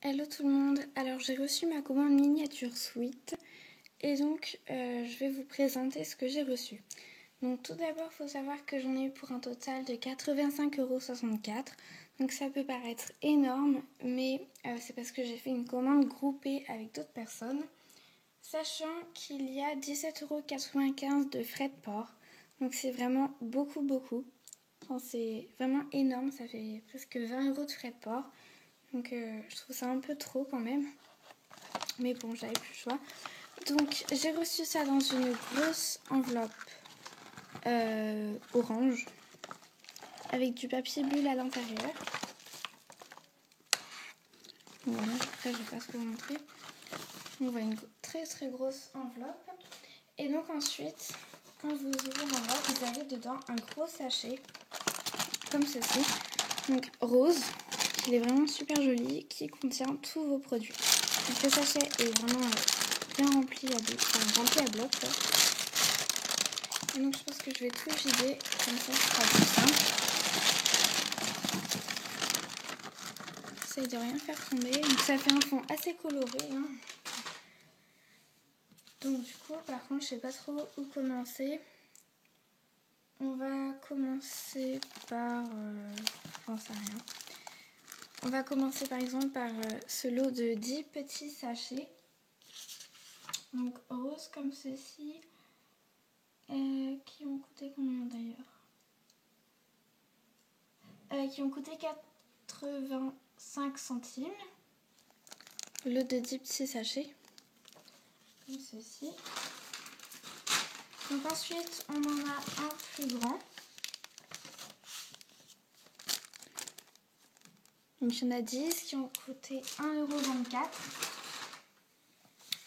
Hello tout le monde, alors j'ai reçu ma commande miniature sweet et donc je vais vous présenter ce que j'ai reçu. Donc tout d'abord il faut savoir que j'en ai eu pour un total de 85,64 €, donc ça peut paraître énorme mais c'est parce que j'ai fait une commande groupée avec d'autres personnes, sachant qu'il y a 17,95 € de frais de port, donc c'est vraiment beaucoup. Enfin, c'est vraiment énorme, ça fait presque 20 € de frais de port. Donc je trouve ça un peu trop quand même. Mais bon, j'avais plus le choix. Donc j'ai reçu ça dans une grosse enveloppe orange avec du papier bulle à l'intérieur. Voilà, après je vais pas trop vous montrer. On voit une très grosse enveloppe. Et donc ensuite, quand vous ouvrez l'enveloppe, vous avez dedans un gros sachet comme ceci. Donc rose. Il est vraiment super joli, qui contient tous vos produits. Donc le sachet est vraiment bien rempli à bloc. Quoi. Et donc je pense que je vais tout vider, comme ça ce sera plus simple. J'essaie de rien faire tomber. Donc ça fait un fond assez coloré. Hein. Donc du coup, par contre, je sais pas trop où commencer. On va commencer par... j'en sais rien. On va commencer par exemple par ce lot de 10 petits sachets. Donc rose comme ceci. Qui ont coûté combien d'ailleurs qui ont coûté 85 centimes. Le lot de 10 petits sachets. Comme ceci. Donc ensuite, on en a un plus grand. Donc il y en a 10 qui ont coûté 1,24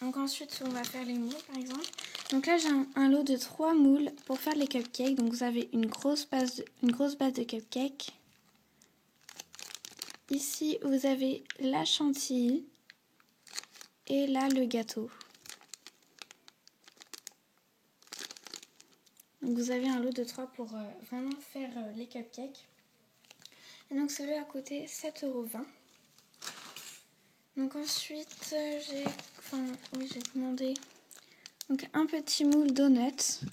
€. Donc ensuite, on va faire les moules par exemple. Donc là, j'ai un lot de 3 moules pour faire les cupcakes. Donc vous avez une grosse base de cupcakes. Ici, vous avez la chantilly et là, le gâteau. Donc vous avez un lot de 3 pour vraiment faire les cupcakes. Et donc celui-là a coûté 7,20 €. Donc ensuite, j'ai commandé donc, un petit moule donuts.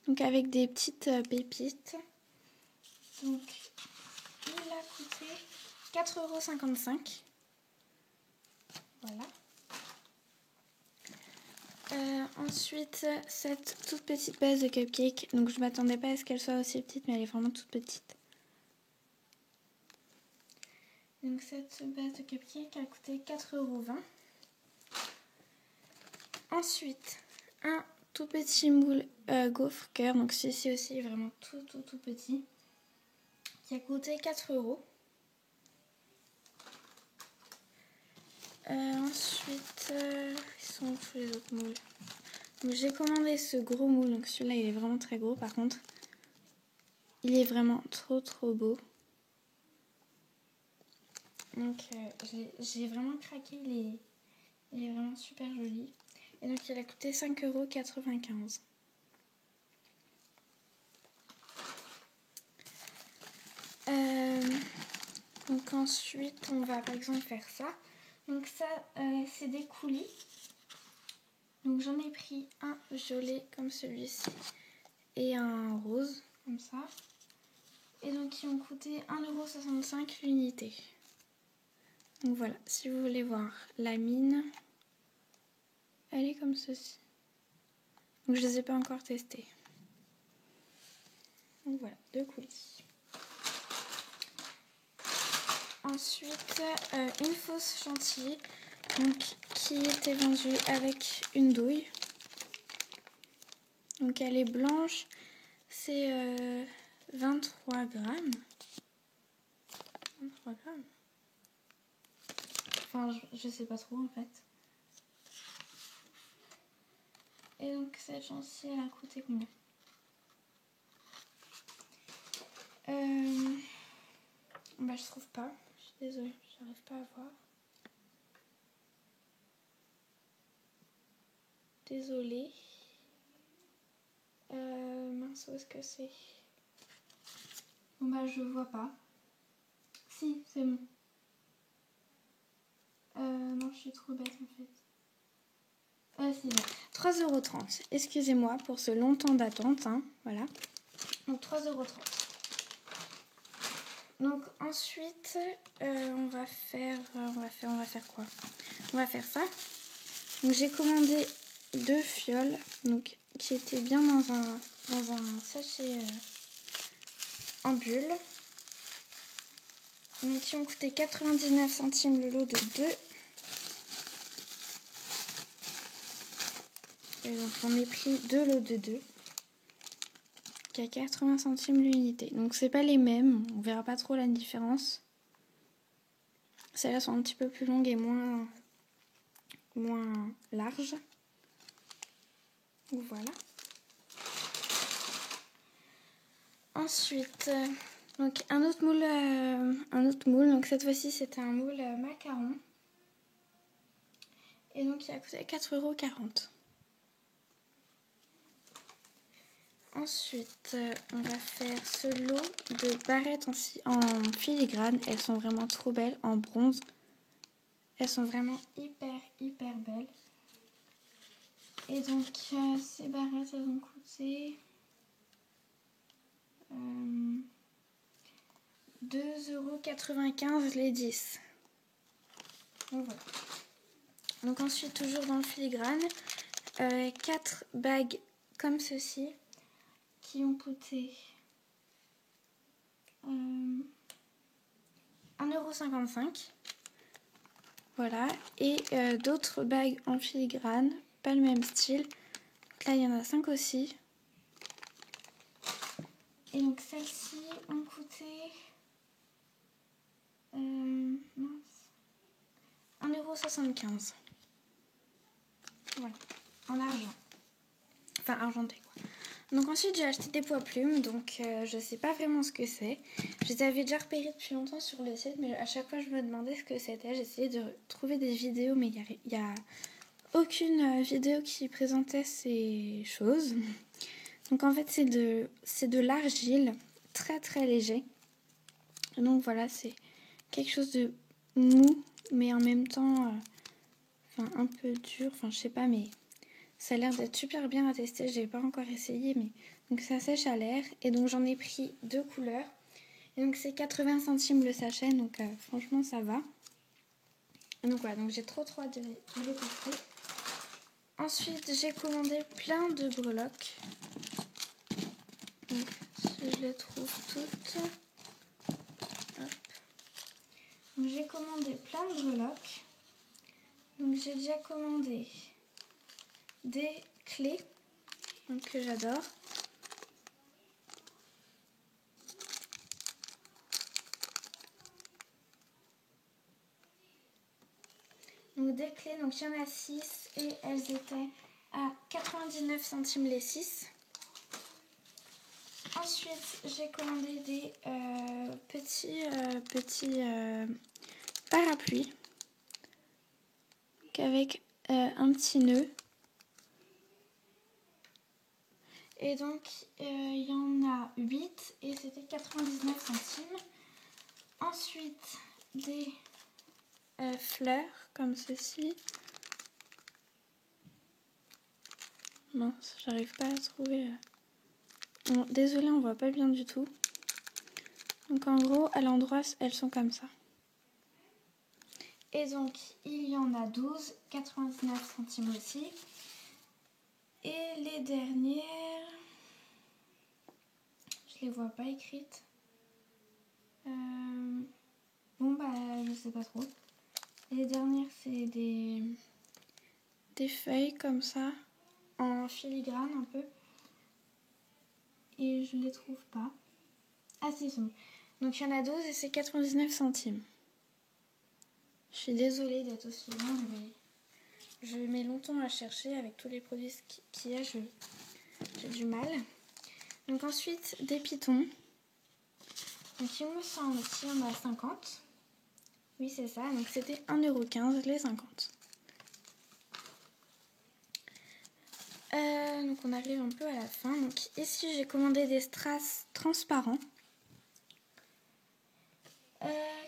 Donc avec des petites pépites. Donc il a coûté 4,55 €. Voilà. Ensuite, cette toute petite base de cupcake. Donc je m'attendais pas à ce qu'elle soit aussi petite, mais elle est vraiment toute petite. Donc cette base de cupcake a coûté 4,20 €. Ensuite, un tout petit moule gaufre cœur. Donc celui-ci aussi est vraiment tout petit. Qui a coûté 4 €. Ensuite, ils sont où tous les autres moules? Donc j'ai commandé ce gros moule. Donc celui-là, il est vraiment très gros par contre. Il est vraiment trop beau. Donc j'ai vraiment craqué, il est vraiment super joli. Et donc il a coûté 5,95 €. Donc ensuite on va par exemple faire ça. Donc ça c'est des coulis. Donc j'en ai pris un violet comme celui-ci et un rose comme ça. Et donc ils ont coûté 1,65 € l'unité. Donc voilà, si vous voulez voir la mine, elle est comme ceci. Donc je ne les ai pas encore testés. Donc voilà, 2 coulis. Ensuite, une fausse chantilly donc, qui était vendue avec une douille. Donc elle est blanche, c'est 23 grammes. 23 grammes. Enfin, je sais pas trop en fait. Et donc cette chantilly, elle a coûté combien? Bah je trouve pas. Je suis désolée, j'arrive pas à voir. Désolée. Mince, où est-ce que c'est? Bon bah je vois pas. Si, c'est bon. suis trop bête en fait. C'est bon. 3,30 €. Excusez-moi pour ce long temps d'attente. Hein. Voilà. Donc 3,30 €. Donc ensuite, on va faire quoi? On va faire ça. Donc j'ai commandé 2 fioles, donc qui étaient bien dans un sachet en bulle. Donc qui ont coûté 99 centimes le lot de 2. Et donc j'en ai pris 2 lots de 2. Qui a 80 centimes l'unité. Donc c'est pas les mêmes, on verra pas trop la différence. Celles-là sont un petit peu plus longues et moins larges. Donc voilà. Ensuite, donc un autre moule. Donc cette fois-ci c'était un moule macaron. Et donc il a coûté 4,40 €. Ensuite, on va faire ce lot de barrettes en filigrane. Elles sont vraiment trop belles, en bronze. Elles sont vraiment hyper belles. Et donc, ces barrettes, elles ont coûté 2,95 € les 10. Donc voilà. Donc ensuite, toujours dans le filigrane, 4 bagues comme ceci. Qui ont coûté 1,55 €. Voilà. Et d'autres bagues en filigrane, pas le même style. Donc là, il y en a 5 aussi. Et donc celles-ci ont coûté 1,75 €. Voilà. En argent. Enfin, argenté quoi. Donc ensuite j'ai acheté des poids plumes, donc je sais pas vraiment ce que c'est. Je les avais déjà repérés depuis longtemps sur le site, mais à chaque fois je me demandais ce que c'était. J'essayais de trouver des vidéos, mais il y a aucune vidéo qui présentait ces choses. Donc en fait c'est de l'argile, très léger. Donc voilà, c'est quelque chose de mou, mais en même temps un peu dur, enfin je sais pas, mais ça a l'air d'être super bien à tester, je n'ai pas encore essayé, mais donc ça sèche à l'air. Et donc j'en ai pris 2 couleurs. Et donc c'est 80 centimes le sachet, donc franchement ça va. Et donc voilà, donc j'ai trop hâte de les tester. Ensuite j'ai commandé plein de breloques. Donc si je les trouve toutes. Hop. Donc j'ai commandé plein de breloques. Donc j'ai déjà commandé des clés donc, que j'adore. Donc des clés, donc il y en a 6 et elles étaient à 99 centimes les 6. Ensuite j'ai commandé des petits parapluies avec un petit nœud. Et donc il y en a 8 et c'était 99 centimes. Ensuite des fleurs comme ceci. Mince, j'arrive pas à trouver. Bon, désolée, on voit pas bien du tout. Donc en gros, à l'endroit, elles sont comme ça. Et donc, il y en a 12, 99 centimes aussi. Et les dernières, je les vois pas écrites. Bon bah, je sais pas trop. Et les dernières, c'est des feuilles comme ça, en filigrane un peu. Et je les trouve pas. Ah si, sont. Donc il y en a 12 et c'est 99 centimes. Je suis désolée d'être aussi longue, mais je mets longtemps à chercher avec tous les produits qu'il y a, j'ai du mal. Donc ensuite, des pitons. Donc il me semble qu'il y en a 50. Oui, c'est ça. Donc c'était 1,15 € les 50. Donc on arrive un peu à la fin. Donc ici, j'ai commandé des strass transparents.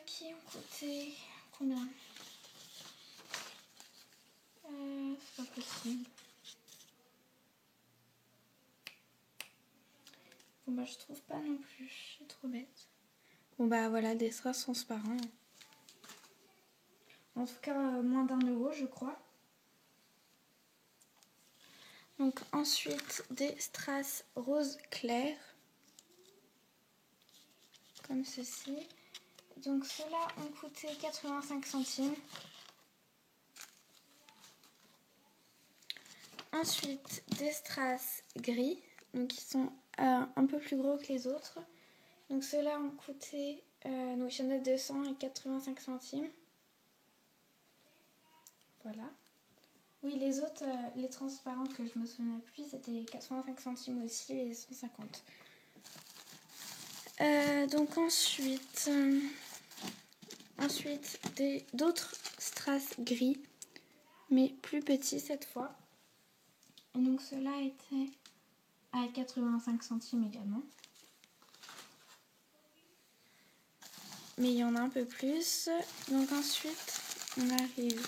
Qui ont coûté combien ? trouve. Bon bah je trouve pas non plus, je suis trop bête. Bon bah voilà, des strass transparents. En tout cas, moins d'1 € je crois. Donc ensuite des strass rose clair. Comme ceci. Donc ceux-là ont coûté 85 centimes. Ensuite des strass gris. Donc ils sont un peu plus gros que les autres. Donc ceux-là ont coûté, donc il y en a 200 et 85 centimes. Voilà. Oui, les autres, les transparents que je me souviens plus, c'était 85 centimes aussi et 150. Donc ensuite d'autres strass gris, mais plus petits cette fois. Et donc ceux-là étaient à 85 centimes également. Mais il y en a un peu plus. Donc ensuite, on arrive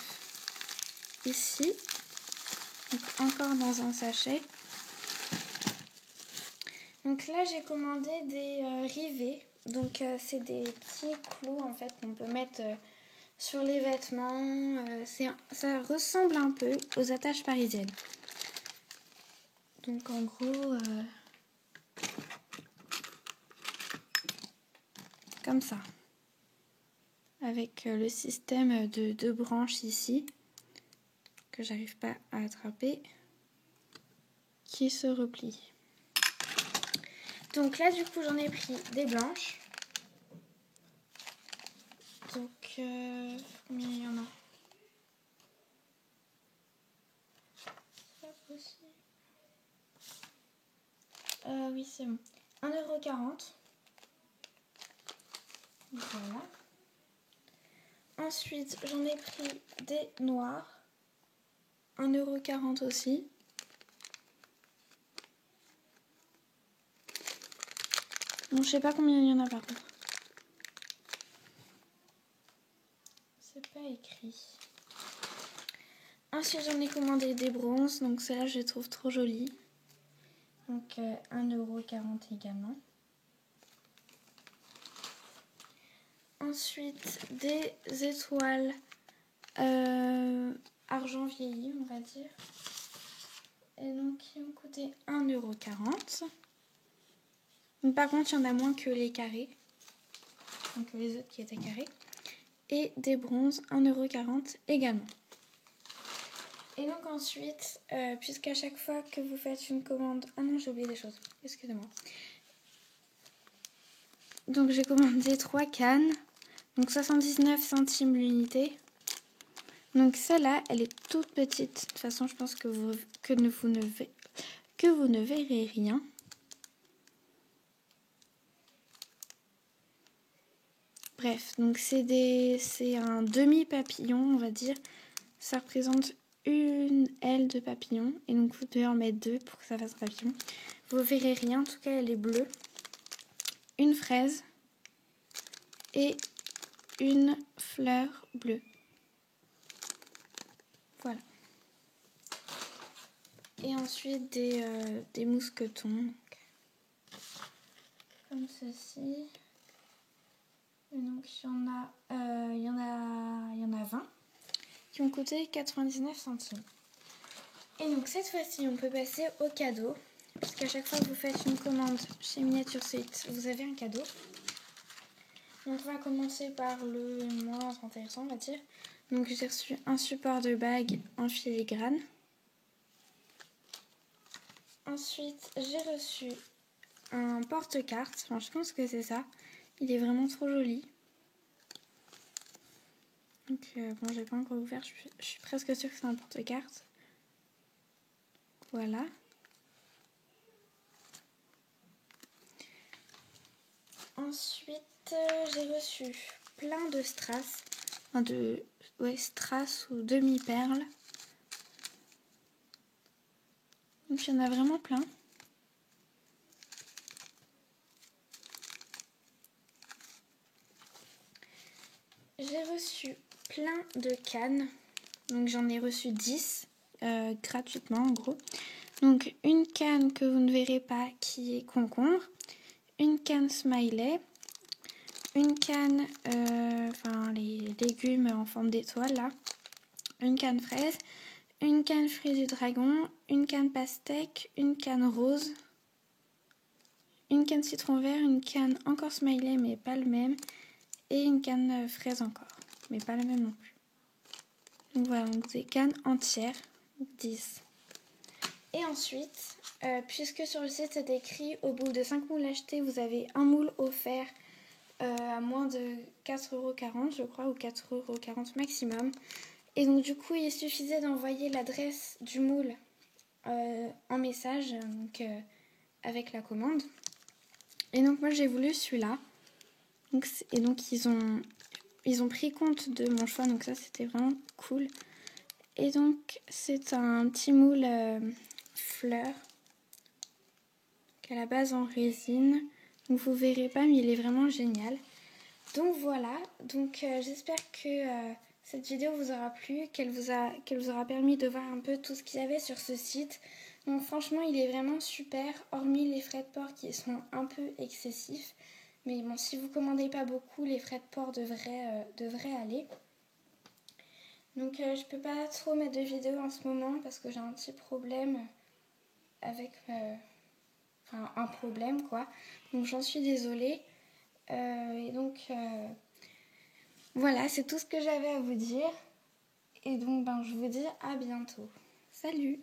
ici. Donc encore dans un sachet. Donc là, j'ai commandé des rivets. Donc c'est des petits clous en fait qu'on peut mettre sur les vêtements. Ça ressemble un peu aux attaches parisiennes. Donc en gros, comme ça. Avec le système de 2 branches ici, que j'arrive pas à attraper, qui se replie. Donc là, du coup, j'en ai pris des blanches. Donc, combien il y en a? C'est pas possible. Oui, c'est bon. 1,40 €. Voilà. Ensuite, j'en ai pris des noirs. 1,40 € aussi. Bon, je sais pas combien il y en a par contre. C'est pas écrit. Ensuite, j'en ai commandé des bronzes. Donc, celles-là, je les trouve trop jolies. Donc, 1,40 € également. Ensuite, des étoiles argent vieilli, on va dire. Et donc, qui ont coûté 1,40 €. Donc, par contre, il y en a moins que les carrés. Donc, les autres qui étaient carrés. Et des bronzes, 1,40 € également. Et donc ensuite, puisqu'à chaque fois que vous faites une commande... Ah non, j'ai oublié des choses. Excusez-moi. Donc, j'ai commandé 3 cannes. Donc 79 centimes l'unité. Donc celle-là, elle est toute petite. De toute façon, je pense que vous ne verrez rien. Bref, donc c'est un demi-papillon, on va dire. Ça représente une aile de papillon. Et donc vous devez en mettre 2 pour que ça fasse papillon. Vous verrez rien, en tout cas elle est bleue. Une fraise et une fleur bleue. Voilà. Et ensuite des mousquetons. Comme ceci. Et donc il y en a 20 qui ont coûté 99 centimes. Et donc cette fois-ci, on peut passer au cadeau. Puisqu'à chaque fois que vous faites une commande chez Miniature Sweet, vous avez un cadeau. Donc on va commencer par le moins intéressant, on va dire. Donc j'ai reçu un support de bague en filigrane. Ensuite, j'ai reçu un porte-carte. Enfin, je pense que c'est ça. Il est vraiment trop joli. Donc bon, j'ai pas encore ouvert. Je suis presque sûre que c'est un porte-carte. Voilà. Ensuite, j'ai reçu plein de strass. Enfin strass ou demi-perles. Donc il y en a vraiment plein. J'ai reçu plein de cannes. Donc j'en ai reçu 10. gratuitement en gros. Donc une canne que vous ne verrez pas qui est concombre, une canne smiley, une canne, les légumes en forme d'étoile là, une canne fraise, une canne fruits du dragon, une canne pastèque, une canne rose, une canne citron vert, une canne encore smiley mais pas le même, et une canne fraise encore, mais pas le même non plus. Donc voilà, donc des cannes entières, 10. Et ensuite, puisque sur le site c'est écrit au bout de 5 moules achetés, vous avez un moule offert à moins de 4,40 € je crois, ou 4,40 € maximum. Et donc du coup, il suffisait d'envoyer l'adresse du moule en message avec la commande. Et donc moi j'ai voulu celui-là. Et donc ils ont pris compte de mon choix, donc ça c'était vraiment cool. Et donc c'est un petit moule fleur qu'à la base en résine. Donc vous verrez pas, mais il est vraiment génial. Donc voilà, j'espère que cette vidéo vous aura plu, qu'elle vous aura permis de voir un peu tout ce qu'il y avait sur ce site. Donc franchement, il est vraiment super, hormis les frais de port qui sont un peu excessifs. Mais bon, si vous commandez pas beaucoup, les frais de port devraient aller. Donc je peux pas trop mettre de vidéos en ce moment parce que j'ai un petit problème avec... un problème quoi. Donc j'en suis désolée. Et donc voilà, c'est tout ce que j'avais à vous dire. Et donc je vous dis à bientôt. Salut!